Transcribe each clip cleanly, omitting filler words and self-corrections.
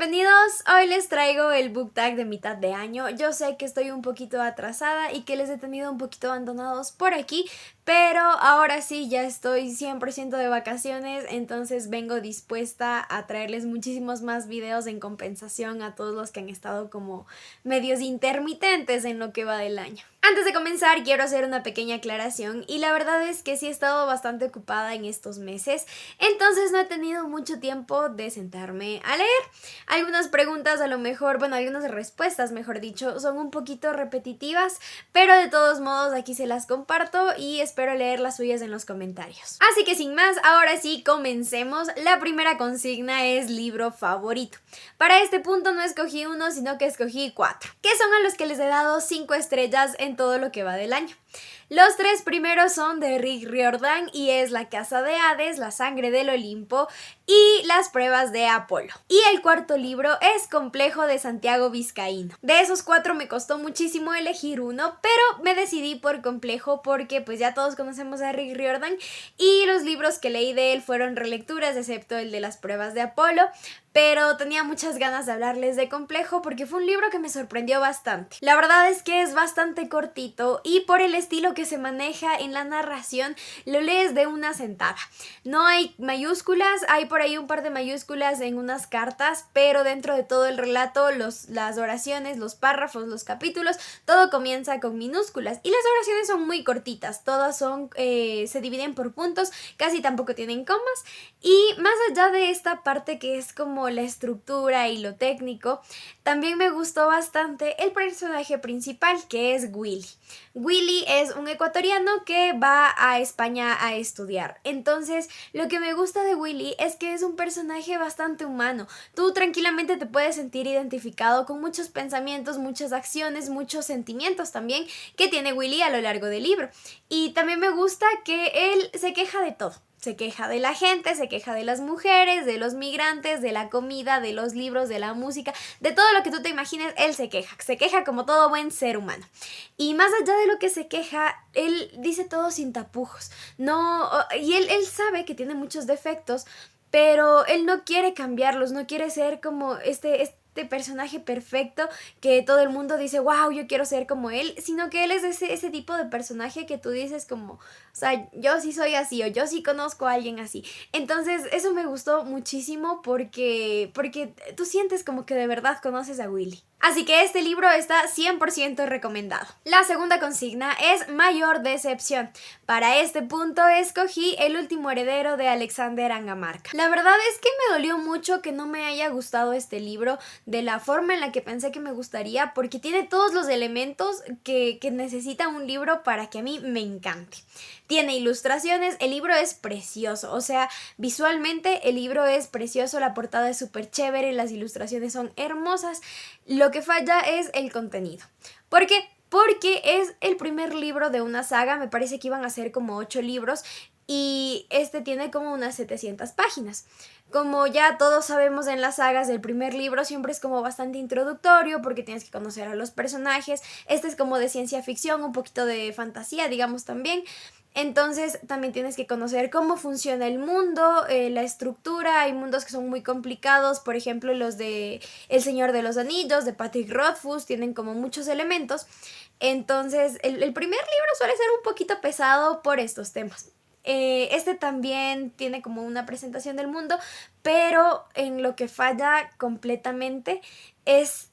bienvenidos. Hoy les traigo el book tag de mitad de año. Yo sé que estoy un poquito atrasada y que les he tenido un poquito abandonados por aquí, pero ahora sí ya estoy 100% de vacaciones, entonces vengo dispuesta a traerles muchísimos más videos en compensación a todos los que han estado como medios intermitentes en lo que va del año. Antes de comenzar quiero hacer una pequeña aclaración y la verdad es que sí he estado bastante ocupada en estos meses, entonces no he tenido mucho tiempo de sentarme a leer. Algunas preguntas a lo mejor, bueno, algunas respuestas mejor dicho, son un poquito repetitivas, pero de todos modos aquí se las comparto y espero leer las suyas en los comentarios. Así que sin más, ahora sí comencemos. La primera consigna es libro favorito. Para este punto no escogí uno, sino que escogí 4, que son a los que les he dado 5 estrellas en todo lo que va del año. Los 3 primeros son de Rick Riordan y es La Casa de Hades, La Sangre del Olimpo y Las Pruebas de Apolo. Y el cuarto libro es Complejo de Santiago Vizcaíno. De esos 4 me costó muchísimo elegir uno, pero me decidí por Complejo porque pues ya todos conocemos a Rick Riordan y los libros que leí de él fueron relecturas, excepto el de Las Pruebas de Apolo, pero tenía muchas ganas de hablarles de Complejo porque fue un libro que me sorprendió bastante. La verdad es que es bastante cortito y por el estilo que se maneja en la narración lo lees de una sentada. No hay mayúsculas, hay por ahí un par de mayúsculas en unas cartas, pero dentro de todo el relato, las oraciones, los párrafos, los capítulos, todo comienza con minúsculas y las oraciones son muy cortitas, todas son, se dividen por puntos, casi tampoco tienen comas. Y más allá de esta parte que es como la estructura y lo técnico, también me gustó bastante el personaje principal, que es Willy. Willy es un ecuatoriano que va a España a estudiar. Entonces, lo que me gusta de Willy es que es un personaje bastante humano. Tú tranquilamente te puedes sentir identificado con muchos pensamientos, muchas acciones, muchos sentimientos también que tiene Willy a lo largo del libro. Y también me gusta que él se queja de todo. Se queja de la gente, se queja de las mujeres, de los migrantes, de la comida, de los libros, de la música, de todo lo que tú te imagines, él se queja como todo buen ser humano. Y más allá de lo que se queja, él dice todo sin tapujos, no, y él sabe que tiene muchos defectos, pero él no quiere cambiarlos, no quiere ser como este personaje perfecto que todo el mundo dice, wow, yo quiero ser como él, sino que él es ese tipo de personaje que tú dices como, o sea, yo sí soy así o yo sí conozco a alguien así. Entonces eso me gustó muchísimo porque tú sientes como que de verdad conoces a Willy. Así que este libro está 100% recomendado. La segunda consigna es Mayor Decepción. Para este punto escogí El último heredero de Alexander Angamarca. La verdad es que me dolió mucho que no me haya gustado este libro de la forma en la que pensé que me gustaría, porque tiene todos los elementos que necesita un libro para que a mí me encante. Tiene ilustraciones, el libro es precioso, o sea, visualmente el libro es precioso, la portada es súper chévere, las ilustraciones son hermosas. Lo que falla es el contenido. ¿Por qué? Porque es el primer libro de una saga, me parece que iban a ser como 8 libros y este tiene como unas 700 páginas. Como ya todos sabemos en las sagas, el primer libro siempre es como bastante introductorio porque tienes que conocer a los personajes. Este es como de ciencia ficción, un poquito de fantasía, digamos también. Entonces también tienes que conocer cómo funciona el mundo, la estructura. Hay mundos que son muy complicados, por ejemplo los de El Señor de los Anillos, de Patrick Rothfuss, tienen como muchos elementos. Entonces el primer libro suele ser un poquito pesado por estos temas. Este también tiene como una presentación del mundo, pero en lo que falla completamente es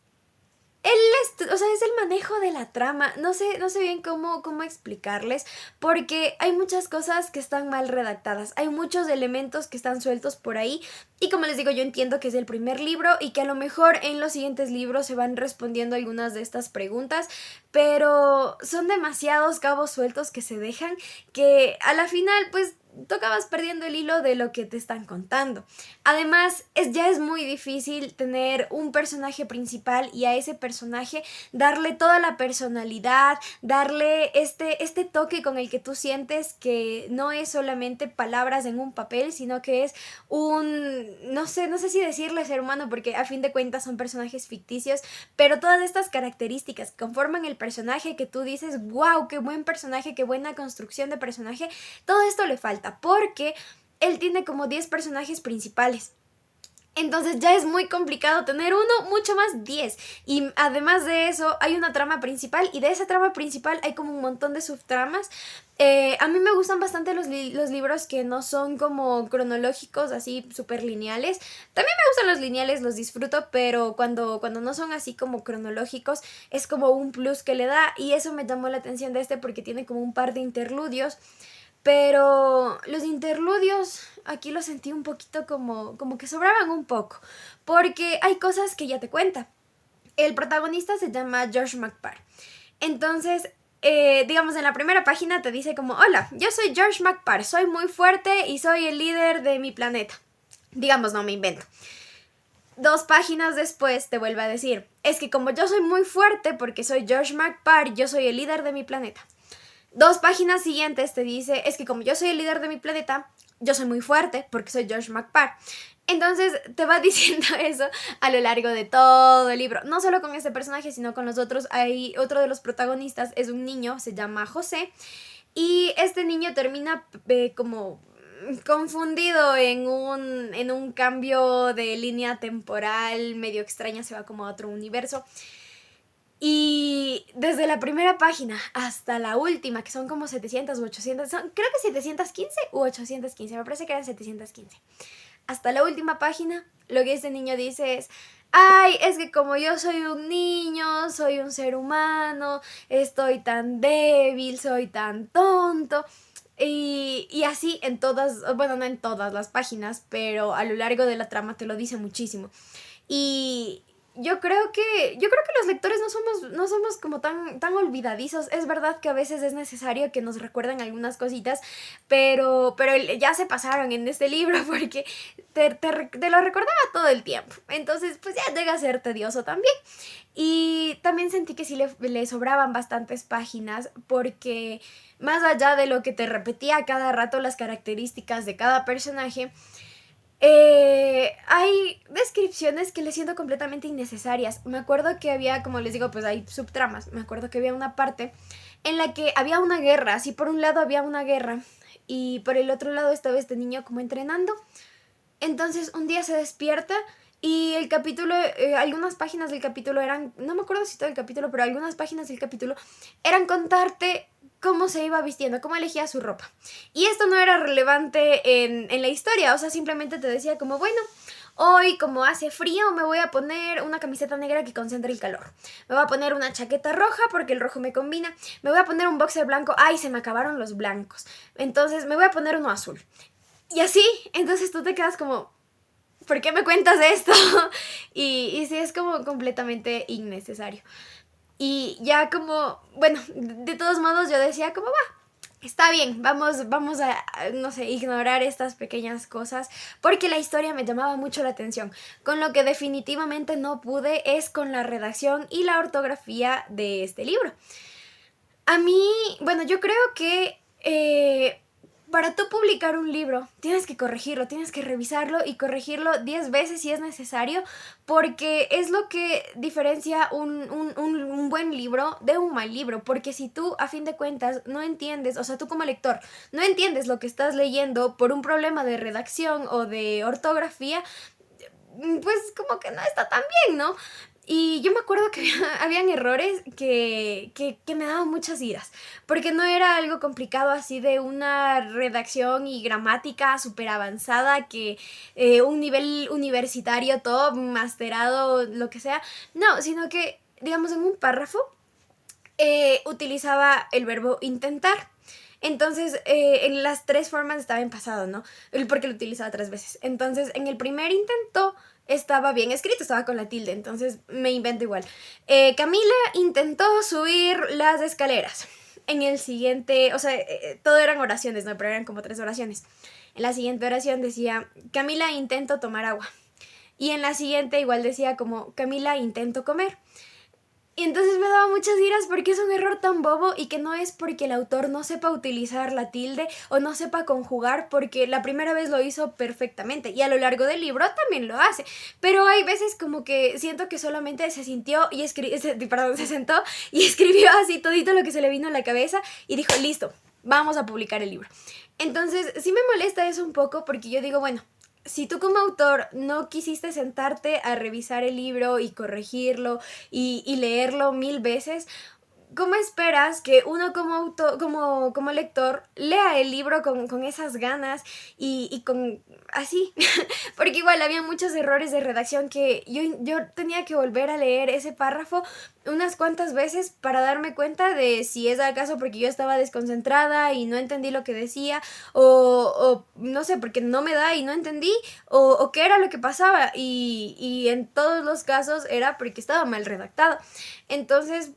o sea, es el manejo de la trama. No sé bien cómo explicarles, porque hay muchas cosas que están mal redactadas, hay muchos elementos que están sueltos por ahí, y como les digo, yo entiendo que es el primer libro y que a lo mejor en los siguientes libros se van respondiendo algunas de estas preguntas, pero son demasiados cabos sueltos que se dejan que a la final pues tú acabas perdiendo el hilo de lo que te están contando. Además, ya es muy difícil tener un personaje principal y a ese personaje darle toda la personalidad, darle este toque con el que tú sientes que no es solamente palabras en un papel, sino que es no sé si decirle ser humano, porque a fin de cuentas son personajes ficticios, pero todas estas características que conforman el personaje que tú dices, wow, qué buen personaje, qué buena construcción de personaje, todo esto le falta porque él tiene como 10 personajes principales. Entonces ya es muy complicado tener uno, mucho más 10. Y además de eso, hay una trama principal y de esa trama principal hay como un montón de subtramas. A mí me gustan bastante los libros que no son como cronológicos, así súper lineales. También me gustan los lineales, los disfruto, pero cuando no son así como cronológicos, es como un plus que le da. Y eso me llamó la atención de este porque tiene como un par de interludios. Pero los interludios aquí los sentí un poquito como que sobraban un poco, porque hay cosas que ya te cuenta. El protagonista se llama George McParr. Entonces, digamos, en la primera página te dice como, hola, yo soy George McParr, soy muy fuerte y soy el líder de mi planeta. Digamos, no me invento. 2 páginas después te vuelve a decir, es que como yo soy muy fuerte porque soy George McParr, yo soy el líder de mi planeta. 2 páginas siguientes te dice, es que como yo soy el líder de mi planeta, yo soy muy fuerte porque soy George McParr. Entonces te va diciendo eso a lo largo de todo el libro. No solo con este personaje, sino con los otros. Hay otro de los protagonistas, es un niño, se llama José. Y este niño termina como confundido en un cambio de línea temporal medio extraña, se va como a otro universo. Y desde la primera página hasta la última, que son como 700 u 800, creo que 715 u 815, me parece que eran 715. Hasta la última página, lo que este niño dice es, ay, es que como yo soy un niño, soy un ser humano, estoy tan débil, soy tan tonto. Y así en todas, bueno, no en todas las páginas, pero a lo largo de la trama te lo dice muchísimo. Y yo creo que los lectores no somos como tan olvidadizos. Es verdad que a veces es necesario que nos recuerden algunas cositas, pero ya se pasaron en este libro porque te lo recordaba todo el tiempo. Entonces, pues ya llega a ser tedioso también. Y también sentí que sí le sobraban bastantes páginas porque más allá de lo que te repetía cada rato las características de cada personaje, hay descripciones que le siento completamente innecesarias. Me acuerdo que había, como les digo, pues hay subtramas. Me acuerdo que había una parte en la que había una guerra. Así por un lado había una guerra y por el otro lado estaba este niño como entrenando. Entonces un día se despierta y el capítulo, algunas páginas del capítulo eran, no me acuerdo si todo el capítulo, pero algunas páginas del capítulo eran contarte cómo se iba vistiendo, cómo elegía su ropa. Y esto no era relevante en la historia, o sea, simplemente te decía como, bueno, hoy como hace frío me voy a poner una camiseta negra que concentre el calor. Me voy a poner una chaqueta roja porque el rojo me combina. Me voy a poner un boxer blanco. Ay, se me acabaron los blancos. Entonces me voy a poner uno azul. Y así, entonces tú te quedas como, ¿por qué me cuentas esto? Y sí, es como completamente innecesario. Y ya como, bueno, de todos modos yo decía como, va, está bien, vamos a, no sé, ignorar estas pequeñas cosas, porque la historia me llamaba mucho la atención. Con lo que definitivamente no pude es con la redacción y la ortografía de este libro. A mí, bueno, yo creo que para tú publicar un libro tienes que corregirlo, tienes que revisarlo y corregirlo 10 veces si es necesario, porque es lo que diferencia un buen libro de un mal libro, porque si tú a fin de cuentas no entiendes, o sea, tú como lector no entiendes lo que estás leyendo por un problema de redacción o de ortografía, pues como que no está tan bien, ¿no? Y yo me acuerdo que habían errores que me daban muchas iras, porque no era algo complicado así de una redacción y gramática súper avanzada, que un nivel universitario, todo masterado, lo que sea. No, sino que, digamos, en un párrafo utilizaba el verbo intentar. Entonces, en las 3 formas estaba en pasado, ¿no? Porque lo utilizaba 3 veces. Entonces, en el primer intento estaba bien escrito, estaba con la tilde, entonces me invento igual. Camila intentó subir las escaleras. En el siguiente, o sea, todo eran oraciones, ¿no? Pero eran como 3 oraciones. En la siguiente oración decía, Camila intentó tomar agua. Y en la siguiente igual decía como, Camila intentó comer. Y entonces me daba muchas iras porque es un error tan bobo y que no es porque el autor no sepa utilizar la tilde o no sepa conjugar, porque la primera vez lo hizo perfectamente y a lo largo del libro también lo hace. Pero hay veces como que siento que solamente se sintió y se sentó y escribió así todito lo que se le vino a la cabeza y dijo, listo, vamos a publicar el libro. Entonces sí me molesta eso un poco porque yo digo, bueno, si tú como autor no quisiste sentarte a revisar el libro y corregirlo y leerlo 1000 veces, ¿cómo esperas que uno como como lector lea el libro con esas ganas y con así? Porque igual había muchos errores de redacción que yo tenía que volver a leer ese párrafo unas cuantas veces para darme cuenta de si es acaso porque yo estaba desconcentrada y no entendí lo que decía, o no sé, porque no me da y no entendí, o qué era lo que pasaba, y en todos los casos era porque estaba mal redactado. Entonces,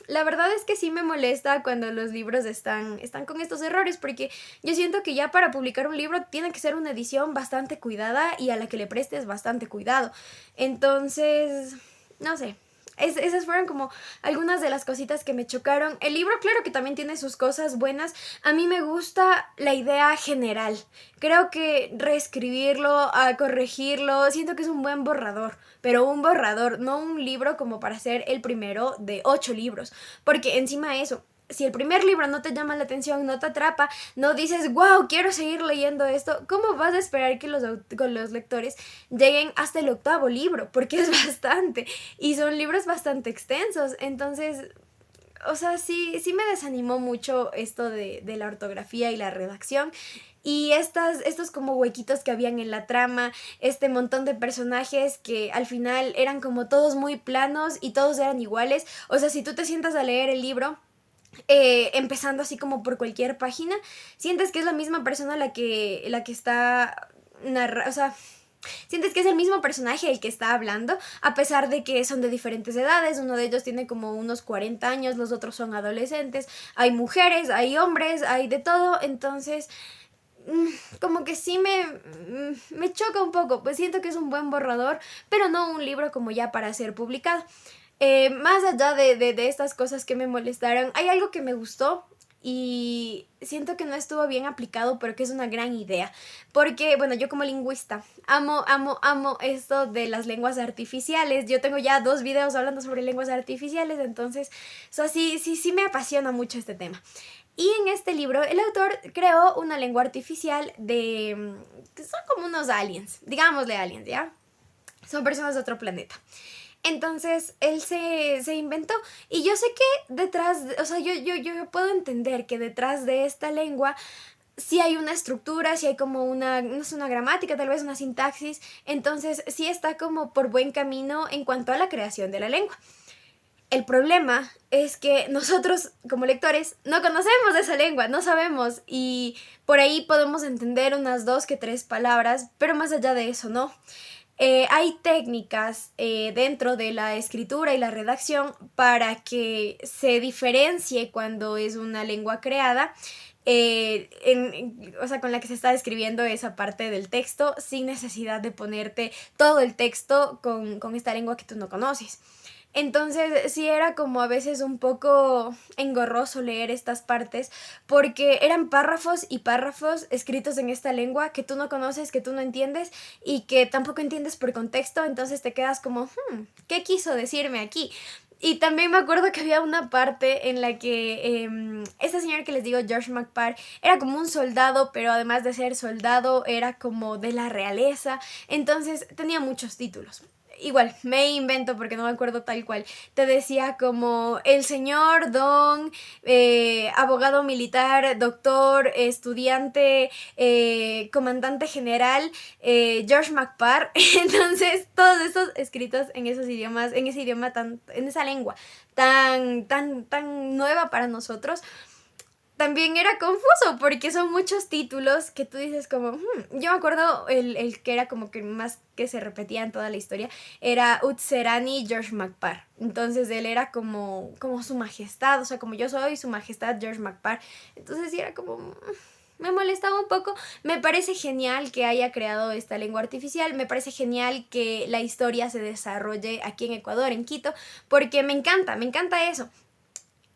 la verdad es que sí me molesta cuando los libros están con estos errores, porque yo siento que ya para publicar un libro tiene que ser una edición bastante cuidada y a la que le prestes bastante cuidado. Entonces, no sé. Esas fueron como algunas de las cositas que me chocaron. El libro, claro que también tiene sus cosas buenas. A mí me gusta la idea general. Creo que reescribirlo, corregirlo, siento que es un buen borrador. Pero un borrador, no un libro como para ser el primero de 8 libros. Porque encima de eso, si el primer libro no te llama la atención, no te atrapa, no dices, wow, quiero seguir leyendo esto, ¿cómo vas a esperar que con los lectores lleguen hasta el 8.º libro? Porque es bastante. Y son libros bastante extensos. Entonces, o sea, sí me desanimó mucho esto de la ortografía y la redacción. Y estos como huequitos que habían en la trama, este montón de personajes que al final eran como todos muy planos y todos eran iguales. O sea, si tú te sientas a leer el libro, empezando así como por cualquier página, sientes que es la misma persona la que está narrando, o sea, sientes que es el mismo personaje el que está hablando, a pesar de que son de diferentes edades. Uno de ellos tiene como unos 40 años, los otros son adolescentes, hay mujeres, hay hombres, hay de todo. Entonces, como que sí me choca un poco, pues siento que es un buen borrador, pero no un libro como ya para ser publicado. Más allá de estas cosas que me molestaron, hay algo que me gustó y siento que no estuvo bien aplicado, pero que es una gran idea. Porque, bueno, yo como lingüista amo esto de las lenguas artificiales. Yo tengo ya 2 videos hablando sobre lenguas artificiales, entonces, o sea, sí me apasiona mucho este tema. Y en este libro el autor creó una lengua artificial que son como unos aliens, digámosle aliens, ¿ya? Son personas de otro planeta. Entonces él se inventó, y yo sé que o sea, yo puedo entender que detrás de esta lengua sí hay una estructura, sí hay como no es una gramática, tal vez una sintaxis. Entonces sí está como por buen camino en cuanto a la creación de la lengua. El problema es que nosotros como lectores no conocemos esa lengua, no sabemos, y por ahí podemos entender unas 2 que 3 palabras, pero más allá de eso no. Hay técnicas dentro de la escritura y la redacción para que se diferencie cuando es una lengua creada, o sea, con la que se está describiendo esa parte del texto, sin necesidad de ponerte todo el texto con esta lengua que tú no conoces. Entonces sí era como a veces un poco engorroso leer estas partes, porque eran párrafos y párrafos escritos en esta lengua que tú no conoces, que tú no entiendes y que tampoco entiendes por contexto. Entonces te quedas como, ¿qué quiso decirme aquí? Y también me acuerdo que había una parte en la que este señor que les digo, George McParr, era como un soldado, pero además de ser soldado era como de la realeza. Entonces tenía muchos títulos. Igual, me invento porque no me acuerdo tal cual. Te decía como el señor don, abogado militar, doctor, estudiante, comandante general, George McParr. Entonces, todos estos escritos en esos idiomas, en ese idioma en esa lengua tan nueva para nosotros, también era confuso porque son muchos títulos que tú dices como, yo me acuerdo el que era como que más que se repetía en toda la historia, era Utserani George McParr. Entonces él era como su majestad, o sea, como yo soy su majestad George McParr. Entonces sí era como, me molestaba un poco. Me parece genial que haya creado esta lengua artificial, me parece genial que la historia se desarrolle aquí en Ecuador, en Quito, porque me encanta eso.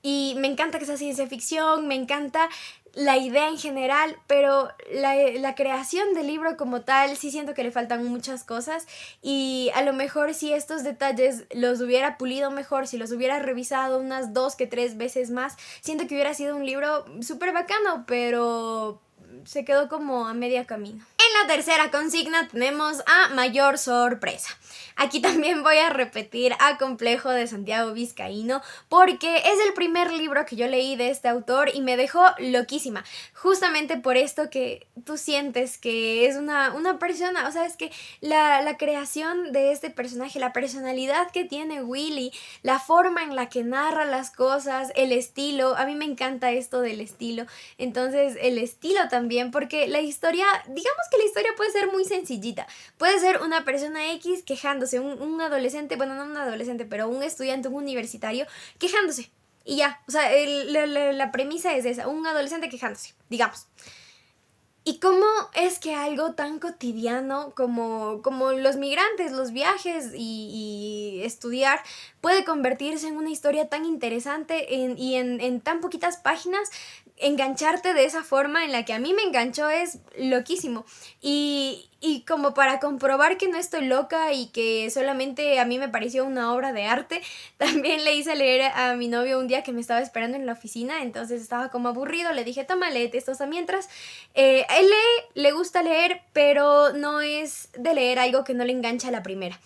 Y me encanta que sea ciencia ficción, me encanta la idea en general, pero la creación del libro como tal sí siento que le faltan muchas cosas, y a lo mejor si estos detalles los hubiera pulido mejor, si los hubiera revisado unas 2 que 3 veces más, siento que hubiera sido un libro súper bacano, pero se quedó como a media camino. En la tercera consigna tenemos a Mayor Sorpresa. Aquí también voy a repetir a Complejo de Santiago Vizcaíno porque es el primer libro que yo leí de este autor y me dejó loquísima. Justamente por esto que tú sientes que es una persona, o sea, es que la creación de este personaje, la personalidad que tiene Willy, la forma en la que narra las cosas, el estilo, a mí me encanta esto del estilo. Entonces el estilo también, porque la historia, digamos que la historia puede ser muy sencillita. Puede ser una persona X quejándose, un adolescente, bueno, no un adolescente, pero un estudiante, un universitario, quejándose. Y ya, o sea, la premisa es esa, un adolescente quejándose, digamos. ¿Y cómo es que algo tan cotidiano como los migrantes, los viajes y estudiar puede convertirse en una historia tan interesante en tan poquitas páginas? Engancharte de esa forma en la que a mí me enganchó es loquísimo. Y como para comprobar que no estoy loca y que solamente a mí me pareció una obra de arte, también le hice leer a mi novio un día que me estaba esperando en la oficina, entonces estaba como aburrido, le dije, toma, léete esto mientras. Él le gusta leer, pero no es de leer algo que no le engancha a la primera.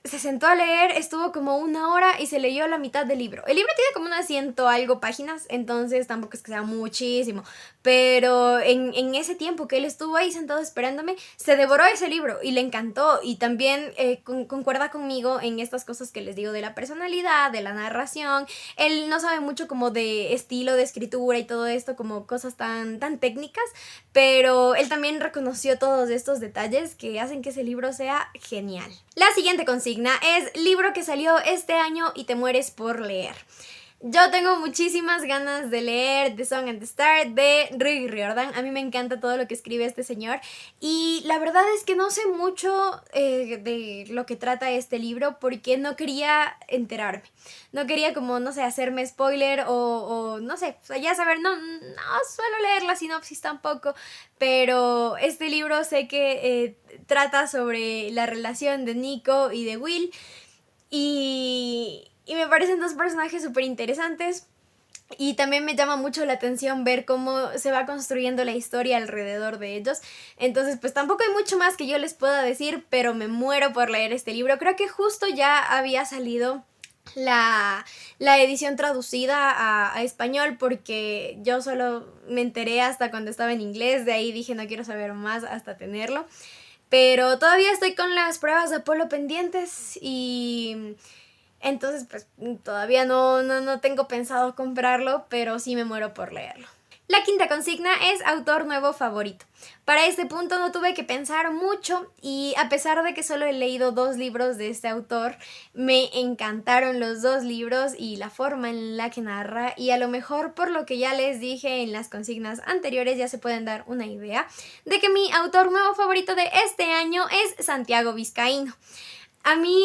Se sentó a leer, estuvo como 1 hora y se leyó la mitad del libro. El libro tiene como unas 100 algo páginas, entonces tampoco es que sea muchísimo. Pero en ese tiempo que él estuvo ahí sentado esperándome, se devoró ese libro y le encantó. Y también concuerda conmigo en estas cosas que les digo de la personalidad, de la narración. Él no sabe mucho como de estilo de escritura y todo esto, como cosas tan técnicas, pero él también reconoció todos estos detalles que hacen que ese libro sea genial. La siguiente consigna es libro que salió este año y te mueres por leer. Yo tengo muchísimas ganas de leer The Song and the Star de Rick Riordan. A mí me encanta todo lo que escribe este señor y la verdad es que no sé mucho de lo que trata este libro porque no quería enterarme. No quería como, no sé, hacerme spoiler o no sé, o sea, ya saber, no suelo leer la sinopsis tampoco, pero este libro sé que trata sobre la relación de Nico y de Will y me parecen dos personajes súper interesantes. Y también me llama mucho la atención ver cómo se va construyendo la historia alrededor de ellos. Entonces, pues tampoco hay mucho más que yo les pueda decir, pero me muero por leer este libro. Creo que justo ya había salido la edición traducida a español porque yo solo me enteré hasta cuando estaba en inglés. De ahí dije, no quiero saber más hasta tenerlo. Pero todavía estoy con las pruebas de Apolo pendientes y entonces pues todavía no tengo pensado comprarlo, pero sí me muero por leerlo. La quinta consigna es autor nuevo favorito. Para este punto no tuve que pensar mucho y a pesar de que solo he leído 2 libros de este autor, me encantaron los 2 libros y la forma en la que narra y a lo mejor por lo que ya les dije en las consignas anteriores ya se pueden dar una idea de que mi autor nuevo favorito de este año es Santiago Vizcaíno. A mí,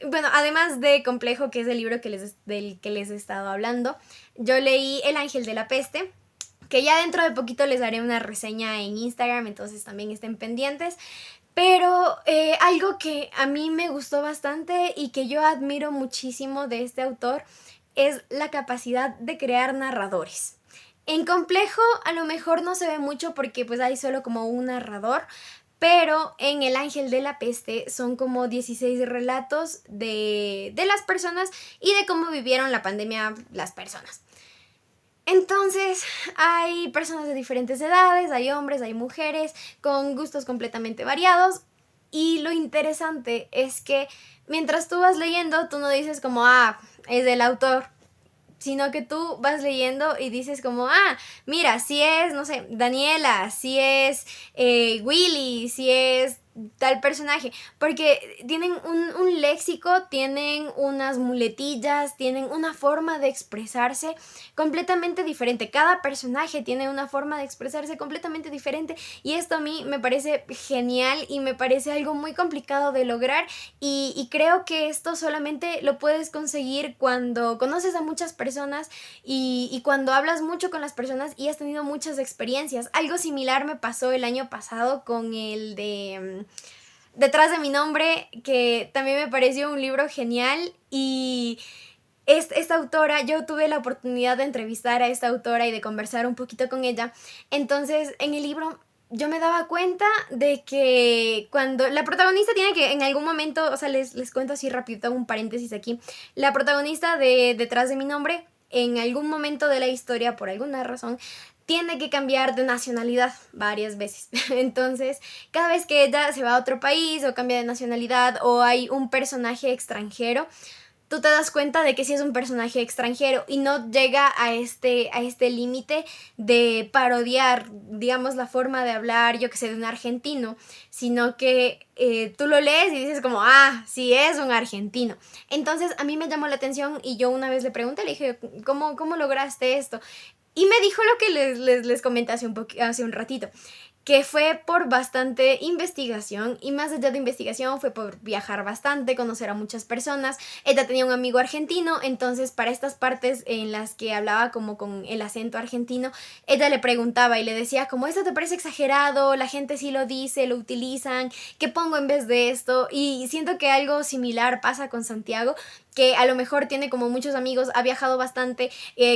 bueno, además de Complejo, que es el libro del que les he estado hablando, yo leí El Ángel de la Peste, que ya dentro de poquito les daré una reseña en Instagram, entonces también estén pendientes. Pero algo que a mí me gustó bastante y que yo admiro muchísimo de este autor es la capacidad de crear narradores. En Complejo a lo mejor no se ve mucho porque pues hay solo como un narrador, pero en El Ángel de la Peste son como 16 relatos de las personas y de cómo vivieron la pandemia las personas. Entonces hay personas de diferentes edades, hay hombres, hay mujeres, con gustos completamente variados. Y lo interesante es que mientras tú vas leyendo, tú no dices como, es del autor, sino que tú vas leyendo y dices como, mira, si es, no sé, Daniela, si es Willy, si es tal personaje, porque tienen un léxico, tienen unas muletillas, tienen una forma de expresarse completamente diferente. Cada personaje tiene una forma de expresarse completamente diferente y esto a mí me parece genial y me parece algo muy complicado de lograr y creo que esto solamente lo puedes conseguir cuando conoces a muchas personas y cuando hablas mucho con las personas y has tenido muchas experiencias. Algo similar me pasó el año pasado con el de Detrás de mi nombre, que también me pareció un libro genial y esta autora, yo tuve la oportunidad de entrevistar a esta autora y de conversar un poquito con ella. Entonces, en el libro yo me daba cuenta de que cuando la protagonista tiene que en algún momento, o sea, les cuento así rapidito, hago un paréntesis aquí, la protagonista de Detrás de mi nombre, en algún momento de la historia, por alguna razón, tiene que cambiar de nacionalidad varias veces. Entonces, cada vez que ella se va a otro país o cambia de nacionalidad o hay un personaje extranjero, tú te das cuenta de que sí es un personaje extranjero y no llega a este límite de parodiar, digamos, la forma de hablar, yo que sé, de un argentino, sino que tú lo lees y dices como, ah, sí es un argentino. Entonces a mí me llamó la atención y yo una vez le pregunté, le dije, ¿cómo lograste esto? Y me dijo lo que les comenté hace un ratito, que fue por bastante investigación y más allá de investigación fue por viajar bastante, conocer a muchas personas. Ella tenía un amigo argentino, entonces para estas partes en las que hablaba como con el acento argentino, ella le preguntaba y le decía como, ¿esto te parece exagerado? La gente sí lo dice, lo utilizan, ¿qué pongo en vez de esto? Y siento que algo similar pasa con Santiago, que a lo mejor tiene como muchos amigos, ha viajado bastante,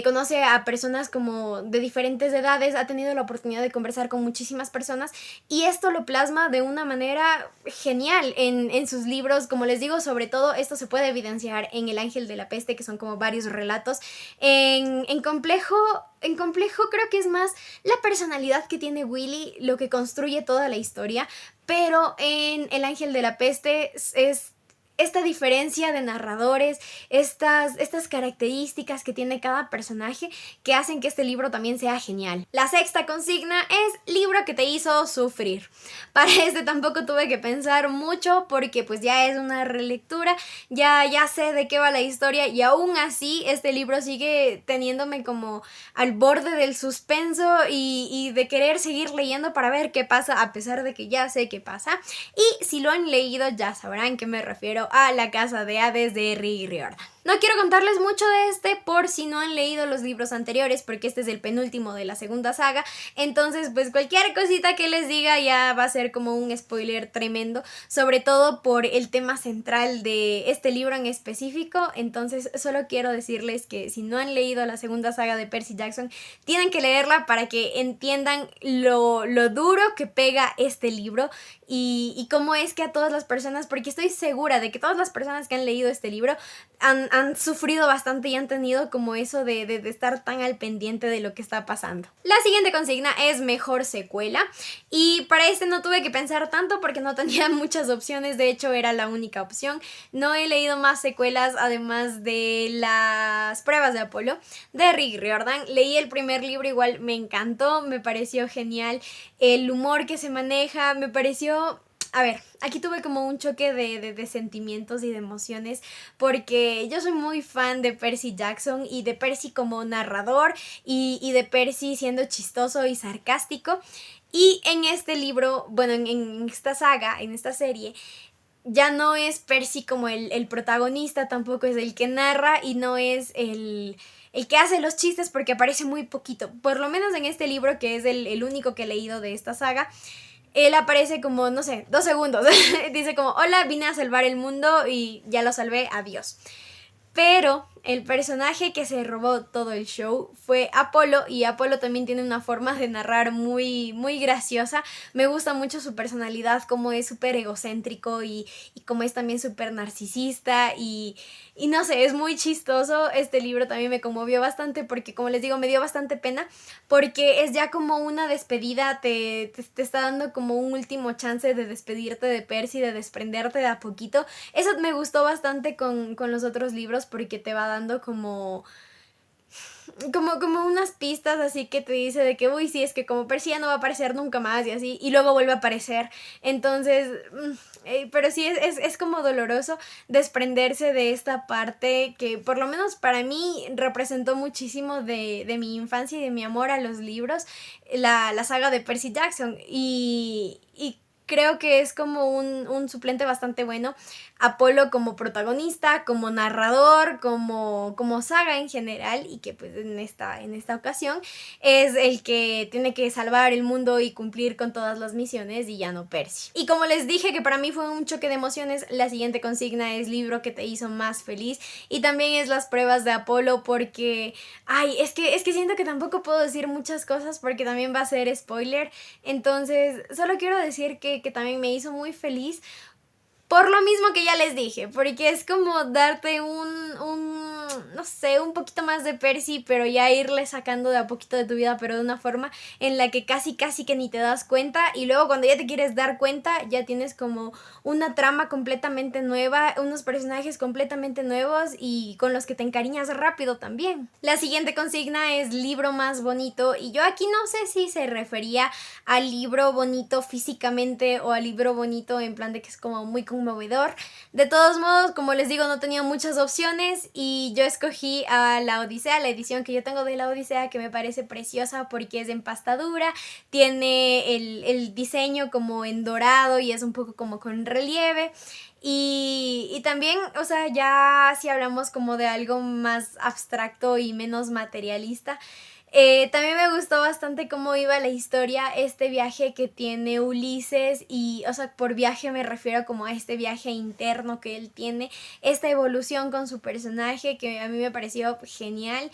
conoce a personas como de diferentes edades, ha tenido la oportunidad de conversar con muchísimas personas y esto lo plasma de una manera genial en sus libros. Como les digo, sobre todo esto se puede evidenciar en El Ángel de la Peste, que son como varios relatos. En complejo creo que es más la personalidad que tiene Willy lo que construye toda la historia, pero en El Ángel de la Peste es esta diferencia de narradores, estas características que tiene cada personaje que hacen que este libro también sea genial. La sexta consigna es libro que te hizo sufrir. Para este tampoco tuve que pensar mucho porque pues ya es una relectura, ya sé de qué va la historia y aún así este libro sigue teniéndome como al borde del suspenso y de querer seguir leyendo para ver qué pasa a pesar de que ya sé qué pasa. Y si lo han leído ya sabrán que me refiero a La Casa de Hades de Rick Riordan. No quiero contarles mucho de este por si no han leído los libros anteriores, porque este es el penúltimo de la segunda saga, entonces pues cualquier cosita que les diga ya va a ser como un spoiler tremendo, sobre todo por el tema central de este libro en específico. Entonces solo quiero decirles que si no han leído la segunda saga de Percy Jackson, tienen que leerla para que entiendan lo duro que pega este libro y cómo es que a todas las personas, porque estoy segura de que todas las personas que han leído este libro han sufrido bastante y han tenido como eso de estar tan al pendiente de lo que está pasando. La siguiente consigna es mejor secuela y para este no tuve que pensar tanto porque no tenía muchas opciones, de hecho era la única opción. No he leído más secuelas además de Las Pruebas de Apolo de Rick Riordan. Leí el primer libro, igual me encantó, me pareció genial el humor que se maneja, me pareció... A ver, aquí tuve como un choque de sentimientos y de emociones porque yo soy muy fan de Percy Jackson y de Percy como narrador y de Percy siendo chistoso y sarcástico. Y en este libro, bueno, en esta saga, en esta serie, ya no es Percy como el protagonista, tampoco es el que narra y no es el que hace los chistes porque aparece muy poquito. Por lo menos en este libro, que es el único que he leído de esta saga, él aparece como, no sé, 2 segundos. Dice como, hola, vine a salvar el mundo y ya lo salvé, adiós. Pero el personaje que se robó todo el show fue Apolo y Apolo también tiene una forma de narrar muy graciosa. Me gusta mucho su personalidad, como es súper egocéntrico y como es también súper narcisista y no sé, es muy chistoso. Este libro también me conmovió bastante porque, como les digo, me dio bastante pena porque es ya como una despedida, te está dando como un último chance de despedirte de Percy, de desprenderte de a poquito. Eso me gustó bastante con los otros libros porque te va dando como unas pistas así que te dice de que, uy, sí, es que como Percy ya no va a aparecer nunca más y así, y luego vuelve a aparecer. Entonces, pero sí es como doloroso desprenderse de esta parte que por lo menos para mí representó muchísimo de mi infancia y de mi amor a los libros, la saga de Percy Jackson. Y creo que es como un suplente bastante bueno Apolo como protagonista, como narrador, como saga en general, y que pues en esta ocasión es el que tiene que salvar el mundo y cumplir con todas las misiones y ya no Percy. Y como les dije que para mí fue un choque de emociones, la siguiente consigna es libro que te hizo más feliz, y también es las pruebas de Apolo, porque ay, es que siento que tampoco puedo decir muchas cosas porque también va a ser spoiler, entonces solo quiero decir que también me hizo muy feliz. Por lo mismo que ya les dije, porque es como darte no sé, un poquito más de Percy, pero ya irle sacando de a poquito de tu vida, pero de una forma en la que casi que ni te das cuenta, y luego cuando ya te quieres dar cuenta, ya tienes como una trama completamente nueva, unos personajes completamente nuevos y con los que te encariñas rápido también. La siguiente consigna es libro más bonito, y yo aquí no sé si se refería al libro bonito físicamente o al libro bonito en plan de que es como muy conmovedor. De todos modos, como les digo, no tenía muchas opciones y yo escogí a La Odisea, la edición que yo tengo de La Odisea, que me parece preciosa porque es de empastadura, tiene el diseño como en dorado y es un poco como con relieve. Y también, o sea, ya si hablamos como de algo más abstracto y menos materialista, también me gustó bastante cómo iba la historia, este viaje que tiene Ulises, y, o sea, por viaje me refiero como a este viaje interno que él tiene, esta evolución con su personaje que a mí me pareció genial,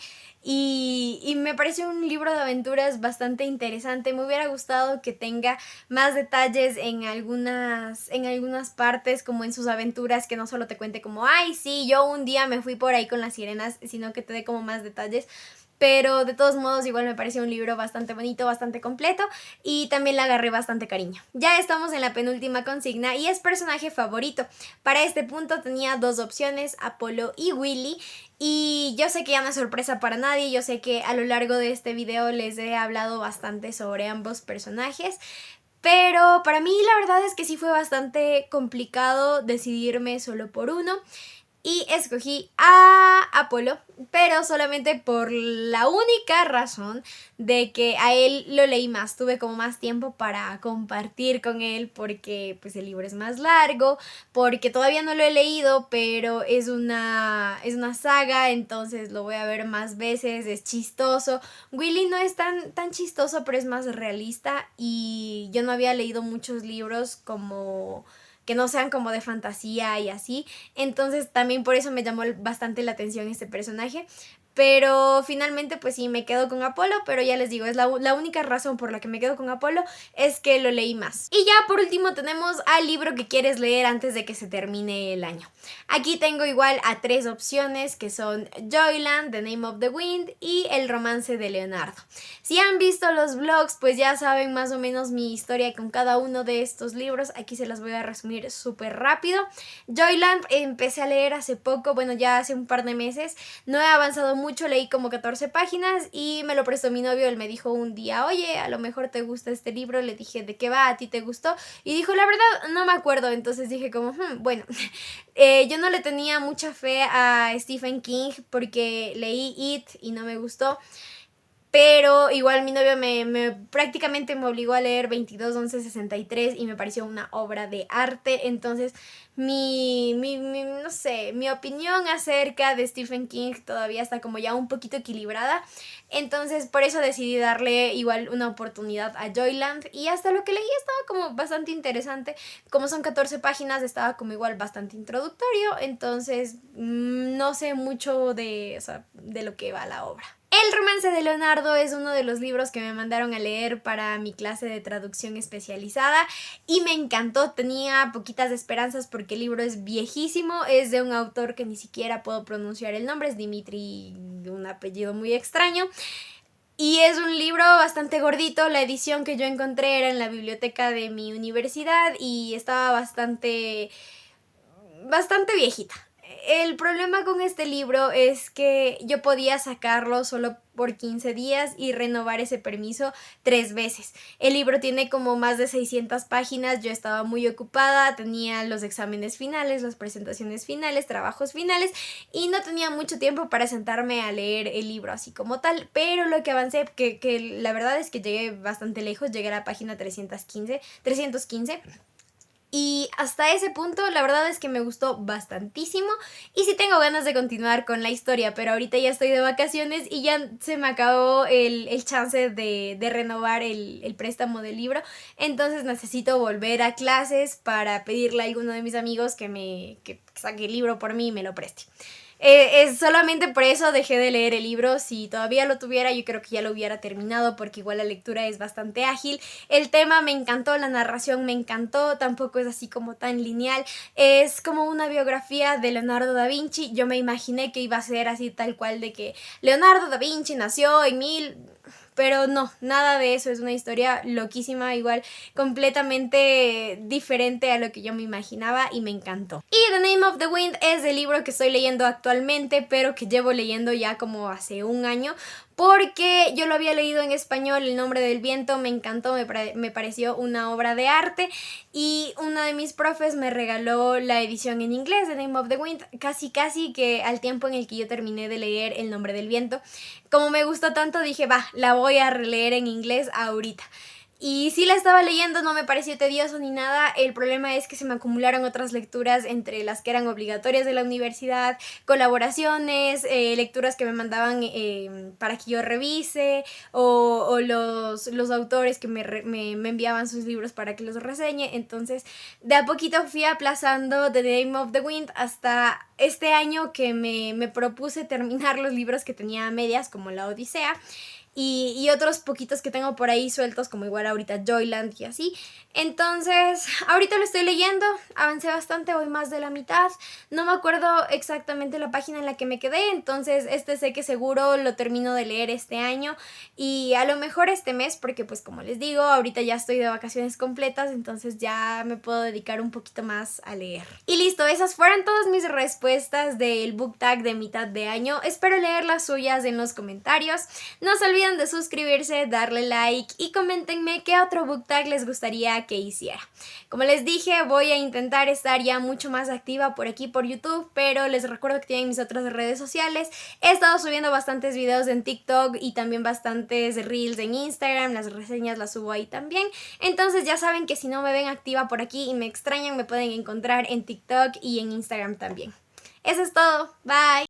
y me pareció un libro de aventuras bastante interesante. Me hubiera gustado que tenga más detalles en algunas partes, como en sus aventuras, que no solo te cuente como, ay, sí, yo un día me fui por ahí con las sirenas, sino que te dé como más detalles. Pero de todos modos igual me pareció un libro bastante bonito, bastante completo, y también le agarré bastante cariño. Ya estamos en la penúltima consigna y es personaje favorito. Para este punto tenía dos opciones, Apolo y Willy, y yo sé que ya no es sorpresa para nadie, yo sé que a lo largo de este video les he hablado bastante sobre ambos personajes, pero para mí la verdad es que sí fue bastante complicado decidirme solo por uno. Y escogí a Apolo, pero solamente por la única razón de que a él lo leí más, tuve como más tiempo para compartir con él, porque pues el libro es más largo, porque todavía no lo he leído, pero es una saga, entonces lo voy a ver más veces, es chistoso. Willy no es tan chistoso, pero es más realista, y yo no había leído muchos libros como que no sean como de fantasía y así, entonces también por eso me llamó bastante la atención este personaje. Pero finalmente pues sí, me quedo con Apolo, pero ya les digo, es la única razón por la que me quedo con Apolo, es que lo leí más. Y ya por último tenemos al libro que quieres leer antes de que se termine el año. Aquí tengo igual a tres opciones, que son Joyland, The Name of the Wind y El romance de Leonardo. Si han visto los vlogs, pues ya saben más o menos mi historia con cada uno de estos libros. Aquí se las voy a resumir súper rápido. Joyland empecé a leer hace poco, bueno, ya hace un par de meses. No he avanzado mucho, leí como 14 páginas y me lo prestó mi novio. Él me dijo un día, oye, a lo mejor te gusta este libro. Le dije, ¿de qué va? ¿A ti te gustó? Y dijo, la verdad, no me acuerdo. Entonces dije como, bueno, yo no le tenía mucha fe a Stephen King porque leí It y no me gustó. Pero igual mi novio prácticamente me obligó a leer 22-11-63 y me pareció una obra de arte. Entonces no sé, mi opinión acerca de Stephen King todavía está como ya un poquito equilibrada. Entonces por eso decidí darle igual una oportunidad a Joyland, y hasta lo que leí estaba como bastante interesante. Como son 14 páginas, estaba como igual bastante introductorio. Entonces no sé mucho de, o sea, de lo que va la obra. El romance de Leonardo es uno de los libros que me mandaron a leer para mi clase de traducción especializada y me encantó. Tenía poquitas esperanzas porque el libro es viejísimo, es de un autor que ni siquiera puedo pronunciar el nombre, es Dimitri, un apellido muy extraño. Y es un libro bastante gordito. La edición que yo encontré era en la biblioteca de mi universidad y estaba bastante viejita. El problema con este libro es que yo podía sacarlo solo por 15 días y renovar ese permiso 3 veces. El libro tiene como más de 600 páginas, yo estaba muy ocupada, tenía los exámenes finales, las presentaciones finales, trabajos finales, y no tenía mucho tiempo para sentarme a leer el libro así como tal, pero lo que avancé, que la verdad es que llegué bastante lejos, llegué a la página 315, Y hasta ese punto la verdad es que me gustó bastantísimo y sí tengo ganas de continuar con la historia, pero ahorita ya estoy de vacaciones y ya se me acabó el chance de renovar el préstamo del libro, entonces necesito volver a clases para pedirle a alguno de mis amigos que saque el libro por mí y me lo preste. Es solamente por eso dejé de leer el libro. Si todavía lo tuviera, yo creo que ya lo hubiera terminado, porque igual la lectura es bastante ágil. El tema me encantó, la narración me encantó, tampoco es así como tan lineal. Es como una biografía de Leonardo da Vinci. Yo me imaginé que iba a ser así tal cual, de que Leonardo da Vinci nació en mil... Pero no, nada de eso, es una historia loquísima, igual completamente diferente a lo que yo me imaginaba y me encantó. Y The Name of the Wind es el libro que estoy leyendo actualmente, pero que llevo leyendo ya como hace un año, porque yo lo había leído en español, El nombre del viento, me encantó, me pareció una obra de arte y una de mis profes me regaló la edición en inglés, The Name of the Wind, casi que al tiempo en el que yo terminé de leer El nombre del viento. Como me gustó tanto dije, va, la voy a releer en inglés ahorita. Y sí la estaba leyendo, no me pareció tedioso ni nada. El problema es que se me acumularon otras lecturas entre las que eran obligatorias de la universidad, colaboraciones, lecturas que me mandaban para que yo revise, o los autores que me enviaban sus libros para que los reseñe. Entonces, de a poquito fui aplazando The Name of the Wind hasta este año que me propuse terminar los libros que tenía a medias, como La Odisea. Y otros poquitos que tengo por ahí sueltos, como igual ahorita Joyland y así. Entonces, ahorita lo estoy leyendo, avancé bastante, voy más de la mitad. No me acuerdo exactamente la página en la que me quedé, entonces sé que seguro lo termino de leer este año y a lo mejor este mes, porque pues como les digo, ahorita ya estoy de vacaciones completas, entonces ya me puedo dedicar un poquito más a leer. Y listo, esas fueron todas mis respuestas del book tag de mitad de año. Espero leer las suyas en los comentarios. No se olviden de suscribirse, darle like y coméntenme qué otro book tag les gustaría que hiciera. Como les dije, voy a intentar estar ya mucho más activa por aquí por YouTube, pero les recuerdo que tienen mis otras redes sociales. He estado subiendo bastantes videos en TikTok y también bastantes reels en Instagram, las reseñas las subo ahí también. Entonces ya saben que si no me ven activa por aquí y me extrañan, me pueden encontrar en TikTok y en Instagram también. Eso es todo, bye.